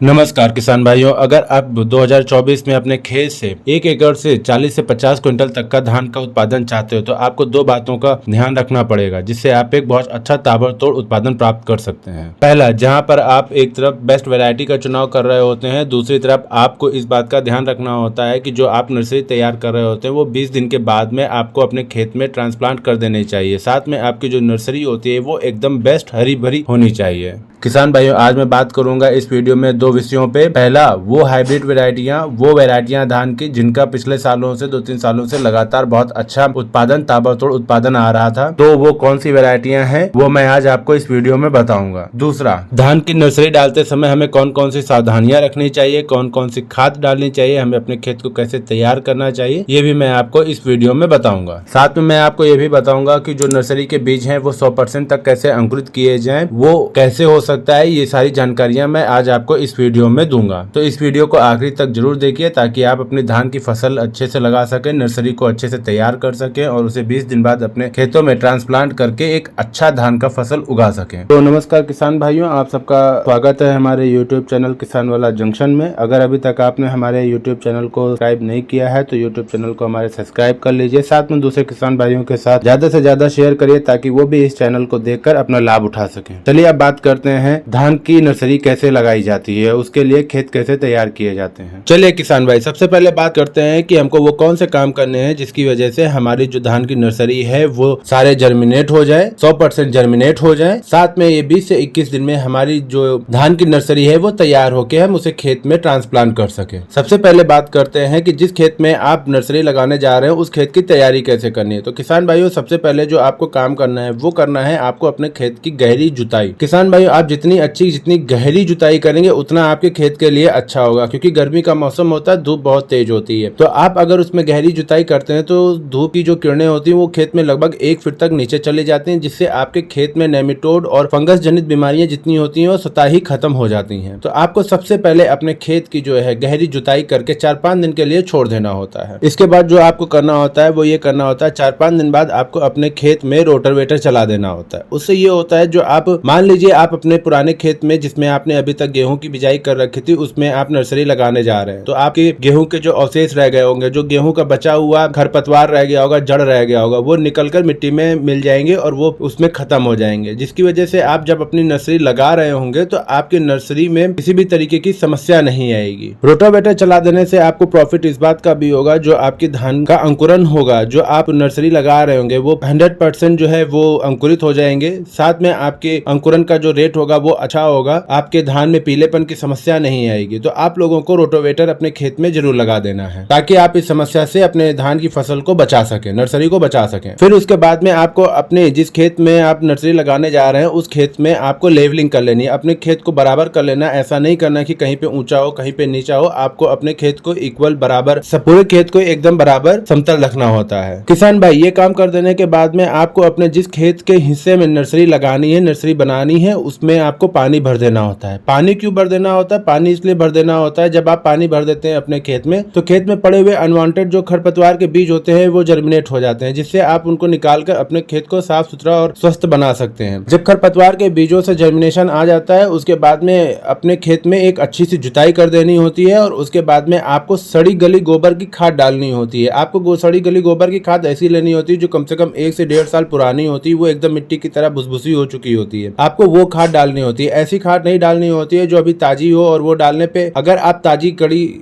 नमस्कार किसान भाइयों, अगर आप 2024 में अपने खेत से 1 एकड़ से 40 से 50 क्विंटल तक का धान का उत्पादन चाहते हो तो आपको दो बातों का ध्यान रखना पड़ेगा, जिससे आप एक बहुत अच्छा ताबड़तोड़ उत्पादन प्राप्त कर सकते हैं। पहला, जहां पर आप एक तरफ बेस्ट वैरायटी का चुनाव कर रहे होते हैं, दूसरी तरफ आपको इस बात का ध्यान रखना होता है कि जो आप नर्सरी तैयार कर रहे होते हैं वो 20 दिन के बाद में आपको अपने खेत में ट्रांसप्लांट कर देनी चाहिए। साथ में आपकी जो नर्सरी होती है वो एकदम बेस्ट हरी भरी होनी चाहिए। किसान भाइयों, आज मैं बात करूंगा इस वीडियो में दो विषयों पे। पहला, वो हाइब्रिड वैरायटियां धान की जिनका पिछले सालों से 2-3 सालों से लगातार बहुत अच्छा उत्पादन, ताबड़तोड़ उत्पादन आ रहा था, तो वो कौन सी वैरायटियां हैं वो मैं आज आपको इस वीडियो में बताऊंगा। दूसरा, धान की नर्सरी डालते समय हमें कौन कौन सी सावधानियां रखनी चाहिए, कौन कौन सी खाद डालनी चाहिए, हमें अपने खेत को कैसे तैयार करना चाहिए, ये भी मैं आपको इस वीडियो में बताऊंगा। साथ में मैं आपको ये भी बताऊंगा कि जो नर्सरी के बीज है वो 100% तक कैसे अंकुरित किए जाए, वो कैसे हो सकता है, ये सारी जानकारियां मैं आज आपको इस वीडियो में दूंगा। तो इस वीडियो को आखिरी तक जरूर देखिए ताकि आप अपनी धान की फसल अच्छे से लगा सकें, नर्सरी को अच्छे से तैयार कर सकें और उसे 20 दिन बाद अपने खेतों में ट्रांसप्लांट करके एक अच्छा धान का फसल उगा सकें। तो नमस्कार किसान भाइयों, आप सबका स्वागत है हमारे यूट्यूब चैनल किसान वाला जंक्शन में। अगर अभी तक आपने हमारे यूट्यूब चैनल को सब्सक्राइब नहीं किया है तो यूट्यूब चैनल को हमारे सब्सक्राइब कर लीजिए। साथ में दूसरे किसान भाइयों के साथ ज्यादा से ज्यादा शेयर करिए ताकि वो भी इस चैनल को देखकर अपना लाभ उठा सकें। चलिए अब बात करते हैं धान की नर्सरी कैसे लगाई जाती है, उसके लिए खेत कैसे तैयार किए जाते हैं। चलिए किसान भाई, सबसे पहले बात करते हैं कि हमको वो कौन से काम करने हैं जिसकी वजह से हमारी जो धान की नर्सरी है वो सारे जर्मिनेट हो जाए, 100% जर्मिनेट हो जाए। साथ में ये 20 से 21 दिन में हमारी जो धान की नर्सरी है वो तैयार होकर हम उसे खेत में ट्रांसप्लांट कर सके। सबसे पहले बात करते हैं कि जिस खेत में आप नर्सरी लगाने जा रहे हैं उस खेत की तैयारी कैसे करनी है। तो किसान भाइयों, सबसे पहले जो आपको काम करना है वो करना है आपको अपने खेत की गहरी जुताई। किसान भाइयों, आप जितनी गहरी जुताई करेंगे उतना आपके खेत के लिए अच्छा होगा, क्योंकि गर्मी का मौसम होता है, धूप बहुत तेज होती है। तो आप अगर उसमें गहरी जुताई करते हैं तो धूप की जो किरणें होती हैं वो खेत में लगभग 1 फीट तक नीचे चली जाती हैं, जिससे आपके खेत में नेमेटोड और फंगस जनित बीमारियां जितनी होती हैं वो स्वतः ही खत्म हो जाती हैं। तो आपको सबसे पहले अपने खेत की जो है गहरी जुताई करके 4-5 दिन के लिए छोड़ देना होता है। इसके बाद जो आपको करना होता है वो ये करना होता है, 4-5 दिन बाद आपको अपने खेत में रोटावेटर चला देना होता है। उससे ये होता है, जो आप मान लीजिए आप अपने पुराने खेत में जिसमें आपने अभी तक गेहूं की बिजाई कर रखी थी उसमें आप नर्सरी लगाने जा रहे हैं, तो आपके गेहूं के जो अवशेष रह गए होंगे, जो गेहूं का बचा हुआ खरपतवार रह गया होगा, जड़ रह गया होगा, वो निकलकर मिट्टी में मिल जाएंगे और वो उसमें खत्म हो जाएंगे, जिसकी वजह से आप जब अपनी नर्सरी लगा रहे होंगे तो आपकी नर्सरी में किसी भी तरीके की समस्या नहीं आएगी। रोटावेटर चला देने से आपको प्रॉफिट इस बात का भी होगा, जो आपकी धान का अंकुरन होगा, जो आप नर्सरी लगा रहे होंगे वो 100% जो है वो अंकुरित हो जाएंगे। साथ में आपके अंकुरन का जो रेट होगा वो अच्छा होगा, आपके धान में पीलेपन की समस्या नहीं आएगी। तो आप लोगों को रोटावेटर अपने खेत में जरूर लगा देना है ताकि आप इस समस्या से अपने धान की फसल को बचा सकें, नर्सरी को बचा सकें। फिर उसके बाद में आपको अपने जिस खेत में आप नर्सरी लगाने जा रहे हैं उस खेत में आपको लेवलिंग कर लेनी है, अपने खेत को बराबर कर लेना। ऐसा नहीं करना कि कहीं पे ऊंचा हो कहीं पे नीचा हो, आपको अपने खेत को इक्वल बराबर, पूरे खेत को एकदम बराबर समतल रखना होता है। किसान भाई, ये काम कर देने के बाद में आपको अपने जिस खेत के हिस्से में नर्सरी लगानी है, नर्सरी बनानी है, उसमें आपको पानी भर देना होता है। पानी क्यों भर देना होता है? पानी इसलिए भर देना होता है, जब आप पानी भर देते हैं अपने खेत में तो खेत में पड़े हुए अनवांटेड जो खरपतवार के बीज होते हैं वो जर्मिनेट हो जाते हैं, जिससे आप उनको निकालकर अपने खेत को साफ सुथरा और स्वस्थ बना सकते हैं। जब खरपतवार के बीजों से जर्मिनेशन आ जाता है उसके बाद में अपने खेत में एक अच्छी सी जुताई कर देनी होती है और उसके बाद में आपको सड़ी गली गोबर की खाद डालनी होती है। आपको सड़ी गली गोबर की खाद ऐसी लेनी होती है जो कम से कम 1 से 1.5 साल पुरानी होती है, वो एकदम मिट्टी की तरह भुसभुसी हो चुकी होती है। आपको वो खाद डालनी होती है, ऐसी खाद नहीं डालनी होती है जो अभी ताजी हो, और वो डालने पे अगर आप ताजी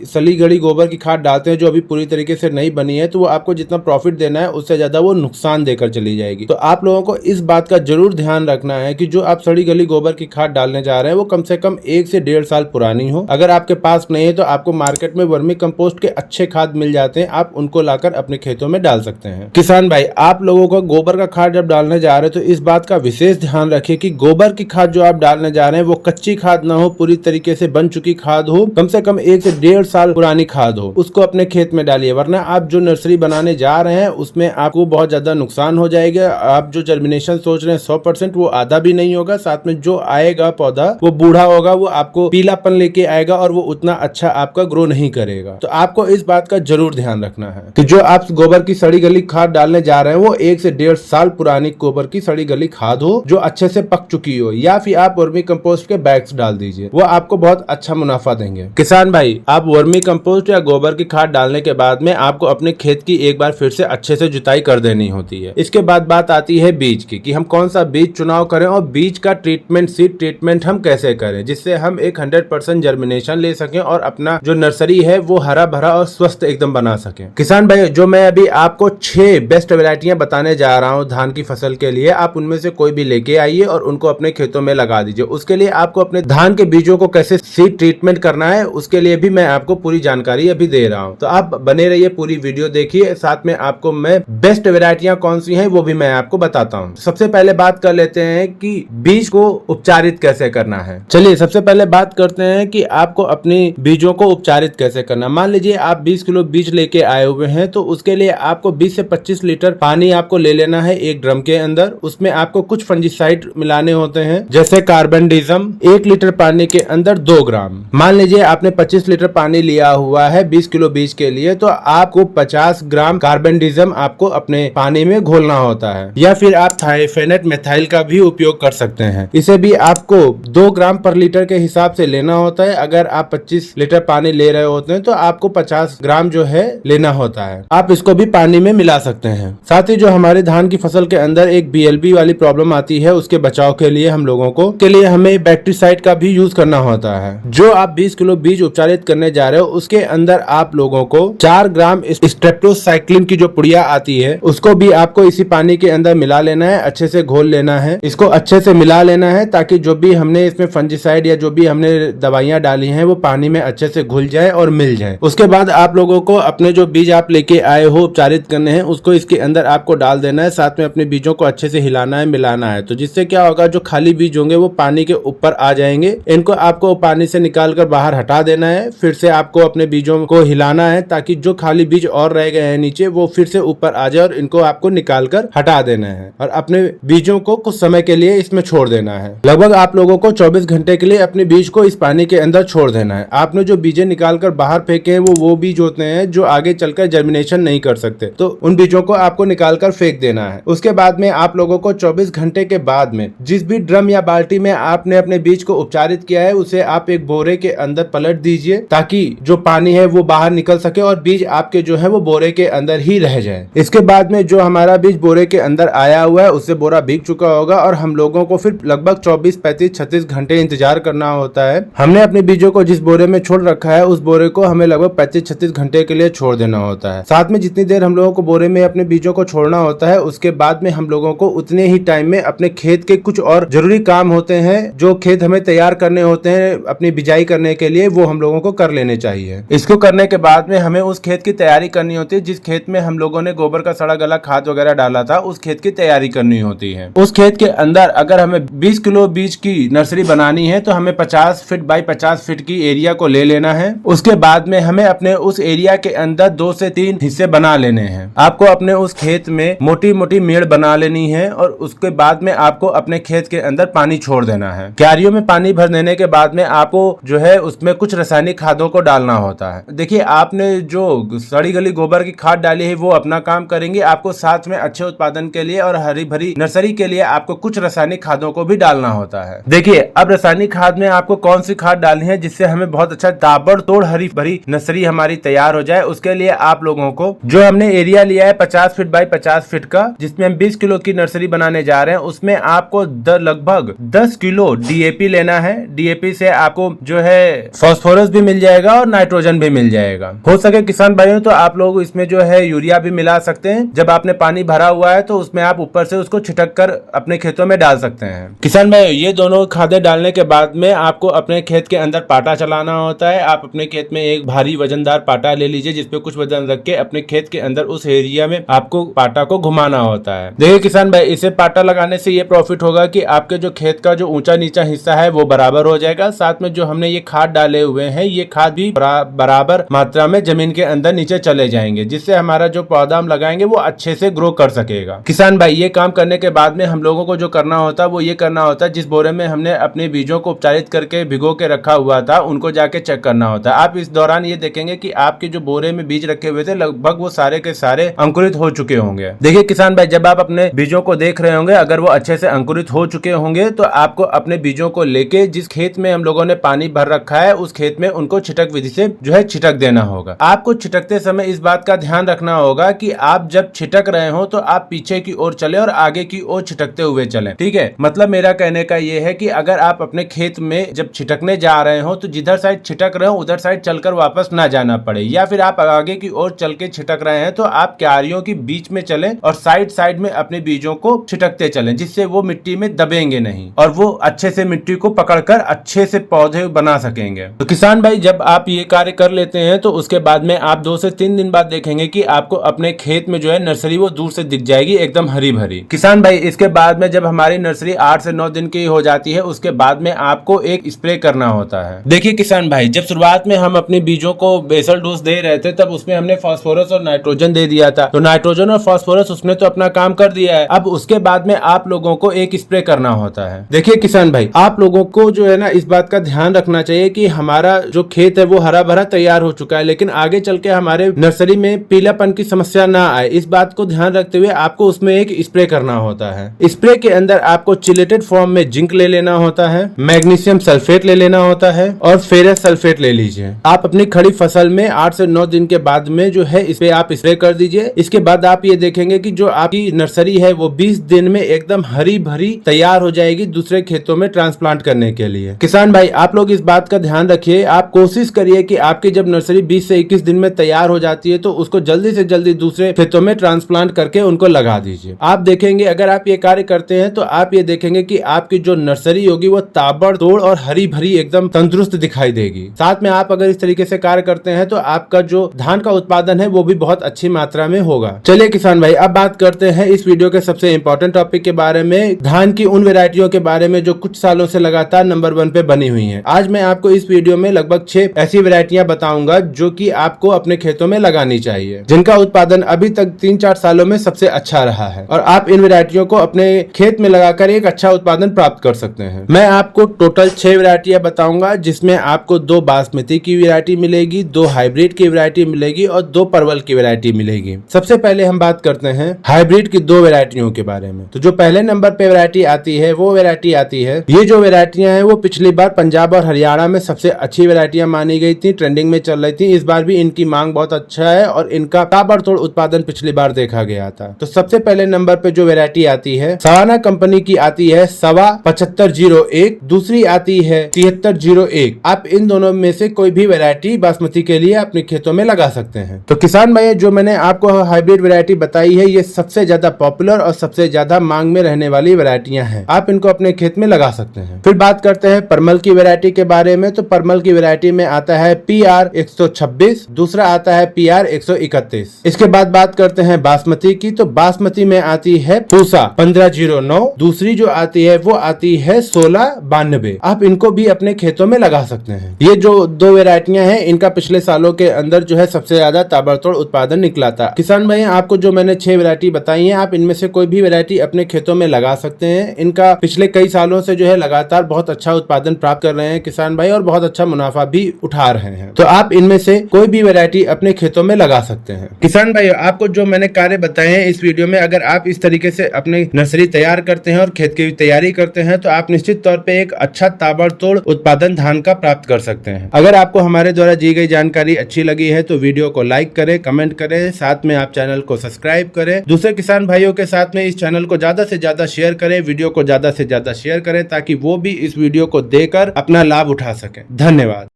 सली गली गोबर की खाद डालते हैं जो अभी पूरी तरीके से नहीं बनी है तो वो आपको जितना प्रॉफिट देना है उससे ज्यादा वो नुकसान देकर चली जाएगी। तो आप लोगों को इस बात का जरूर ध्यान रखना है कि जो आप सड़ी गली गोबर की खाद डालने जा रहे हैं वो कम से कम 1 से 1.5 साल पुरानी हो। अगर आपके पास नहीं है तो आपको मार्केट में वर्मी कंपोस्ट के अच्छे खाद मिल जाते हैं, आप उनको लाकर अपने खेतों में डाल सकते हैं। किसान भाई, आप लोगों को गोबर का खाद जब डालने जा रहे हैं तो इस बात का विशेष ध्यान रखिए कि गोबर की खाद जो आप डालने जा रहे हैं वो कच्ची खाद ना हो, पूरी तरीके से बन चुकी खाद हो, कम से कम 1 से 1.5 साल पुरानी खाद हो, उसको अपने खेत में डालिए। वरना आप जो नर्सरी बनाने जा रहे हैं उसमें आपको बहुत ज्यादा नुकसान हो जाएगा। आप जो जर्मिनेशन सोच रहे हैं 100% वो आधा भी नहीं होगा, साथ में जो आएगा पौधा वो बूढ़ा होगा, वो आपको पीलापन लेके आएगा और वो उतना अच्छा आपका ग्रो नहीं करेगा। तो आपको इस बात का जरूर ध्यान रखना है कि जो आप गोबर की सड़ी गली खाद डालने जा रहे हैं वो 1 से 1.5 साल पुरानी गोबर की सड़ी गली खाद हो जो अच्छे से पक चुकी हो, या फिर आप वर्मी कंपोस्ट के बैग्स डाल दीजिए, वो आपको बहुत अच्छा मुनाफा देंगे। किसान भाई, आप वर्मी कंपोस्ट या गोबर की खाद डालने के बाद में आपको अपने खेत की एक बार फिर से अच्छे से जुताई कर देनी होती है। इसके बाद बात आती है बीज की, कि हम कौन सा बीज चुनाव करें और बीज का ट्रीटमेंट, सीड ट्रीटमेंट हम कैसे करें जिससे हम एक 100% जर्मिनेशन ले सकें और अपना जो नर्सरी है वो हरा भरा और स्वस्थ एकदम बना सकें। किसान भाई, जो मैं अभी आपको 6 बेस्ट वैरायटियां बताने जा रहा हूं धान की फसल के लिए, आप उनमें से कोई भी लेके आइए और उनको अपने खेतों में लगा दीजिए। उसके लिए आपको अपने धान के बीजों को कैसे सीड ट्रीटमेंट करना है उसके लिए भी मैं आपको पूरी जानकारी अभी दे रहा हूं। तो आप बने रहिए, पूरी वीडियो देखिए, साथ में आपको मैं बेस्ट वैरायटियां कौन सी हैं वो भी मैं आपको बताता हूं। सबसे पहले बात कर लेते हैं कि बीज को उपचारित कैसे करना है। चलिए सबसे पहले बात करते हैं कि आपको अपनी बीजों को उपचारित कैसे करना। मान लीजिए आप 20 किलो बीज लेके आए हुए हैं, तो उसके लिए आपको 20 से 25 लीटर पानी आपको ले लेना है एक ड्रम के अंदर। उसमें आपको कुछ फंजीसाइड मिलाने होते हैं जैसे कार्बनडिज्म। 1 लीटर पानी के अंदर 2 ग्राम। मान लीजिए आपने 25 लीटर पानी लिया हुआ है 20 किलो बीज के लिए, तो आपको 50 ग्राम कार्बनडिज्म आपको अपने पानी में घोलना होता है, या फिर आप थाइफेनेट मेथाइल का भी उपयोग कर सकते हैं। इसे भी आपको 2 ग्राम पर लीटर के हिसाब से लेना होता है। अगर आप 25 लीटर पानी ले रहे होते हैं तो आपको 50 ग्राम जो है लेना होता है। आप इसको भी पानी में मिला सकते हैं। साथ ही जो हमारे धान की फसल के अंदर एक BLB वाली प्रॉब्लम आती है, उसके बचाव के लिए हम लोगों को के लिए हमें बैक्टीसाइड का भी यूज करना होता है। जो आप 20 किलो बीज उपचारित करने जा रहे हो उसके अंदर आप लोगों को 4 ग्राम स्ट्रेप्टोसाइक्लिन की जो पुड़िया आती है उसको भी आपको इसी पानी के अंदर मिला लेना है, अच्छे से घोल लेना है। इसको अच्छे से मिला लेना है ताकि जो भी हमने इसमें फंजीसाइड या जो भी हमने दवाइयां डाली हैं वो पानी में अच्छे से घुल जाए और मिल जाए। उसके बाद आप लोगों को अपने जो बीज आप लेके आए हो उपचारित करने हैं उसको इसके अंदर आपको डाल देना है। साथ में अपने बीजों को अच्छे से हिलाना है, मिलाना है। तो जिससे क्या होगा, जो खाली बीज होंगे वो पानी के ऊपर आ जाएंगे। इनको आपको पानी से निकाल कर बाहर हटा देना है। फिर से आपको अपने बीजों को हिलाना है ताकि जो खाली बीज और रह गए हैं नीचे वो फिर से ऊपर आ जाए, और इनको आपको निकाल कर हटा देना है और अपने बीजों को कुछ समय के लिए इसमें छोड़ देना है। लगभग आप लोगों को 24 घंटे के लिए अपने बीज को इस पानी के अंदर छोड़ देना है। आपने जो बीजे निकाल कर बाहर फेंके हैं वो बीज होते हैं जो आगे चलकर जर्मिनेशन नहीं कर सकते, तो उन बीजों को आपको निकाल कर फेंक देना है। उसके बाद में आप लोगों को 24 घंटे के बाद में जिस भी ड्रम या बाल्टी में आपने अपने बीज को उपचारित किया है उसे आप एक बोरे के अंदर पलट दीजिए ताकि जो पानी है वो बाहर निकल सके और बीज आपके जो है वो बोरे के अंदर ही रह जाए। इसके बाद में जो हमारा बीज बोरे के अंदर आया हुआ है उससे बोरा भीग चुका होगा और हम लोगों को फिर लगभग 24, 35, 36 घंटे इंतजार करना होता है। हमने अपने बीजों को जिस बोरे में छोड़ रखा है उस बोरे को हमें लगभग 35-36 घंटे के लिए छोड़ देना होता है। साथ में जितनी देर हम लोगों को बोरे में अपने बीजों को छोड़ना होता है उसके बाद में हम लोगों को उतने ही टाइम में अपने खेत के कुछ और जरूरी काम होते हैं जो खेत हमें तैयार करने होते हैं अपनी बिजाई करने के लिए, वो हम लोगों को कर लेने चाहिए। इसको करने के बाद में हमें उस खेत की तैयारी करनी होती है जिस खेत में हम लोगों ने गोबर का सड़ा गला खाद वगैरह डाला था, उस खेत की तैयारी करनी होती है। उस खेत के अंदर अगर हमें 20 किलो बीज की नर्सरी बनानी है तो हमें 50 फीट बाई 50 फीट की एरिया को ले लेना है। उसके बाद में हमें अपने उस एरिया के अंदर 2 से 3 हिस्से बना लेने हैं। आपको अपने उस खेत में मोटी मोटी मेड़ बना लेनी है और उसके बाद में आपको अपने खेत के अंदर पानी छोड़ देना है। क्यारियों में पानी भर देने के बाद में आपको जो है उसमें कुछ रासायनिक खादों को डालना होता है। देखिए, आपने जो सड़ी गली गोबर की खाद डाली है वो अपना काम करेंगे, आपको साथ में अच्छे उत्पादन के लिए और हरी भरी नर्सरी के लिए आपको कुछ रासायनिक खादों को भी डालना होता है। देखिए, अब रासायनिक खाद में आपको कौन सी खाद डालनी है जिससे हमें बहुत अच्छा ताबड़तोड़ हरी भरी नर्सरी हमारी तैयार हो जाए। उसके लिए आप लोगों को जो हमने एरिया लिया है 50 फीट बाई 50 फीट का, जिसमें हम 20 किलो की नर्सरी बनाने जा रहे हैं, उसमें आपको लगभग 10 किलो DAP लेना है। DAP से आपको जो है फास्फोरस भी मिल जाएगा और नाइट्रोजन भी मिल जाएगा। हो सके किसान भाइयों तो आप लोग इसमें जो है यूरिया भी मिला सकते हैं। जब आपने पानी भरा हुआ है तो उसमें आप ऊपर से उसको छिटक कर अपने खेतों में डाल सकते हैं। किसान भाई, ये दोनों खादें डालने के बाद में आपको अपने खेत के अंदर पाटा चलाना होता है। आप अपने खेत में एक भारी वजनदार पाटा ले लीजिए जिसपे कुछ वजन रख के अपने खेत के अंदर उस एरिया में आपको पाटा को घुमाना होता है। देखिए किसान भाई, इसे पाटा लगाने से ये प्रॉफिट होगा कि आपके जो खेत का जो ऊंचा नीचा हिस्सा है वो बराबर हो जाएगा। साथ में जो हमने ये खाद डाले हुए हैं ये खाद भी बराबर मात्रा में जमीन के अंदर नीचे चले जाएंगे, जिससे हमारा जो पौधा हम लगाएंगे वो अच्छे से ग्रो कर सकेगा। किसान भाई, ये काम करने के बाद में हम लोगों को जो करना होता है वो ये करना होता है, जिस बोरे में हमने अपने बीजों को उपचारित करके भिगो के रखा हुआ था उनको जाके चेक करना होता है। आप इस दौरान ये देखेंगे कि आपके जो बोरे में बीज रखे हुए थे लगभग वो सारे के सारे अंकुरित हो चुके होंगे। देखिए किसान भाई, जब आप अपने बीजों को देख रहे होंगे, अगर वो अच्छे से अंकुरित हो चुके होंगे तो आपको अपने बीजों को लेके जिस खेत में हम लोगों ने पानी भर रखा है उस खेत में उनको छिटक विधि से जो है छिटक देना होगा। आपको छिटकते समय इस बात का ध्यान रखना होगा कि आप जब छिटक रहे हो तो आप पीछे की ओर चले और आगे की ओर छिटकते हुए चलें, ठीक है। मतलब मेरा कहने का ये है कि अगर आप अपने खेत में जब छिटकने जा रहे हो तो जिधर साइड छिटक रहे हो उधर साइड चलकर वापस ना जाना पड़े, या फिर आप आगे की ओर चल के छिटक रहे हैं तो आप क्यारियों के बीच में चलें और साइड साइड में अपने बीजों को छिटकते चलें, जिससे वो मिट्टी में दबेंगे नहीं और वो अच्छे से मिट्टी को पकड़कर अच्छे से पौधे बना सकेंगे। तो किसान भाई जब आप ये कार्य कर लेते हैं तो उसके बाद में आप 2 से 3 दिन बाद देखेंगे कि आपको अपने खेत में जो है नर्सरी वो दूर से दिख जाएगी एकदम हरी भरी। किसान भाई इसके बाद में जब हमारी नर्सरी 8 से 9 दिन की हो जाती है उसके बाद में आपको एक स्प्रे करना होता है। देखिए किसान भाई जब शुरुआत में हम अपने बीजों को बेसल डोज दे रहे थे तब उसमें हमने फास्फोरस और नाइट्रोजन दे दिया था, तो नाइट्रोजन और फास्फोरस उसने तो अपना काम कर दिया है। अब उसके बाद में आप लोगों को एक स्प्रे करना होता है। देखिए किसान भाई आप लोगों को जो है ना इस बात का ध्यान रखना चाहिए कि हमारा जो खेत है वो हरा भरा तैयार हो चुका है, लेकिन आगे चल के हमारे नर्सरी में पीलापन की समस्या ना आए, इस बात को ध्यान रखते हुए आपको उसमें एक स्प्रे करना होता है। स्प्रे के अंदर आपको चिलेटेड फॉर्म में जिंक ले लेना होता है, मैग्नीशियम सल्फेट ले लेना होता है और फेरस सल्फेट ले लीजिए। आप अपनी खड़ी फसल में 8 से 9 दिन के बाद में जो है इस पे आप स्प्रे कर दीजिए। इसके बाद आप ये देखेंगे कि जो आपकी नर्सरी है वो 20 दिन में एकदम हरी भरी तैयार हो जाएगी दूसरे खेतों में ट्रांसप्लांट करने के लिए। किसान भाई आप लोग इस बात का ध्यान रखिए, आप कोशिश करिए कि आपकी जब नर्सरी 20 से 21 दिन में तैयार हो जाती है तो उसको जल्दी से जल्दी दूसरे खेतों में ट्रांसप्लांट करके उनको लगा दीजिए। आप देखेंगे अगर आप ये कार्य करते हैं तो आप ये देखेंगे कि आपकी जो नर्सरी होगी वो ताबड़तोड़ और हरी भरी एकदम तंदुरुस्त दिखाई देगी। साथ में आप अगर इस तरीके से कार्य करते हैं तो आपका जो धान का उत्पादन है वो भी बहुत अच्छी मात्रा में होगा। चलिए किसान भाई अब बात करते हैं इस वीडियो के सबसे इंपॉर्टेंट टॉपिक के बारे में, धान की उन वेराइटियों के बारे में जो कुछ सालों से लगातार नंबर 1 पे बनी हुई हैं। आज मैं आपको इस वीडियो में लगभग 6 ऐसी वेराइटियां बताऊंगा जो कि आपको अपने खेतों में लगानी चाहिए, जिनका उत्पादन अभी तक 3-4 सालों में सबसे अच्छा रहा है और आप इन वेराइटियों को अपने खेत में लगाकर एक अच्छा उत्पादन प्राप्त कर सकते हैं। मैं आपको टोटल 6 वेराइटियां बताऊंगा जिसमें आपको 2 बासमती की वेराइटी मिलेगी, 2 हाइब्रिड की वेराइटी मिलेगी और 2 परवल की वेराइटी मिलेगी। सबसे पहले हम बात करते हैं हाइब्रिड की 2 वेराइटियों के बारे में। तो जो पहले नंबर पे वेराइटी आती है वो वेराइटी आती है, ये जो वेराइटियां हैं वो पिछली बार पंजाब और हरियाणा में सबसे अच्छी वेराइटियां मानी गई थी, ट्रेंडिंग में चल रही थी। इस बार भी इनकी मांग बहुत अच्छा है और इनका ताबड़तोड़ उत्पादन पिछली बार देखा गया था। तो सबसे पहले नंबर पे जो वेराइटी आती है सवाना कंपनी की आती है सवा 7501, दूसरी आती है 7301। आप इन दोनों में से कोई भी वेराइटी बासमती के लिए अपने खेतों में लगा सकते हैं। तो किसान भाई जो मैंने आपको हाइब्रिड वेराइटी बताई है ये सबसे ज्यादा पॉपुलर और सबसे ज्यादा मांग में रहने वाली वेराइटियां हैं, आप इनको अपने खेत में लगा सकते हैं। फिर बात करते हैं परमल की वेराइटी के बारे में। तो परमल की वेराइटी में आता है PR 126, दूसरा आता है PR 131। इसके बाद बात करते हैं बासमती की। तो बासमती में आती है पूसा 1509, दूसरी जो आती है वो आती है 1692। आप इनको भी अपने खेतों में लगा सकते हैं। ये जो 2 वेराइटियां हैं इनका पिछले सालों के अंदर जो है सबसे ज्यादा ताबड़तोड़ उत्पादन निकला था। किसान भाई आपको जो मैंने 6 वेराइटी बताई है आप इनमें से कोई भी वेराइटी अपने खेतों में लगा सकते हैं। इनका पिछले कई सालों से जो है लगातार बहुत अच्छा उत्पादन प्राप्त कर रहे हैं किसान भाई और बहुत अच्छा मुनाफा भी उठा रहे हैं। तो आप इनमें से कोई भी वैरायटी अपने खेतों में लगा सकते हैं। किसान भाई आपको जो मैंने कार्य बताए हैं इस वीडियो में, अगर आप इस तरीके से अपनी नर्सरी तैयार करते हैं और खेत की तैयारी करते हैं तो आप निश्चित तौर पे एक अच्छा ताबड़तोड़ उत्पादन धान का प्राप्त कर सकते हैं। अगर आपको हमारे द्वारा दी गई जानकारी अच्छी लगी है तो वीडियो को लाइक करें, कमेंट करें, साथ में आप चैनल को सब्सक्राइब करें। दूसरे किसान भाइयों के साथ में इस चैनल को ज्यादा से ज्यादा शेयर करें, वीडियो को ज्यादा से ज्यादा शेयर करें ताकि वो भी इस वीडियो को देखकर अपना लाभ उठा सकें। धन्यवाद।